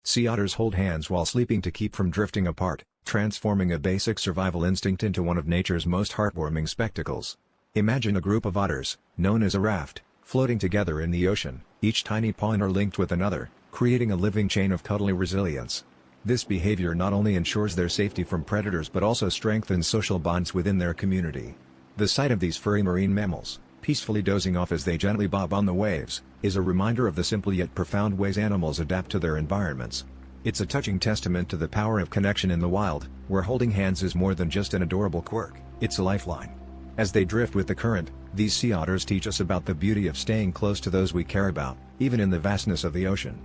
Sea otters hold hands while sleeping to keep from drifting apart, transforming a basic survival instinct into one of nature's most heartwarming spectacles. Imagine a group of otters, known as a raft, floating together in the ocean, each tiny paw interlinked with another, creating a living chain of cuddly resilience. This behavior not only ensures their safety from predators but also strengthens social bonds within their community. The sight of these furry marine mammals, peacefully dozing off as they gently bob on the waves, is a reminder of the simple yet profound ways animals adapt to their environments. It's a touching testament to the power of connection in the wild, where holding hands is more than just an adorable quirk, it's a lifeline. As they drift with the current, these sea otters teach us about the beauty of staying close to those we care about, even in the vastness of the ocean.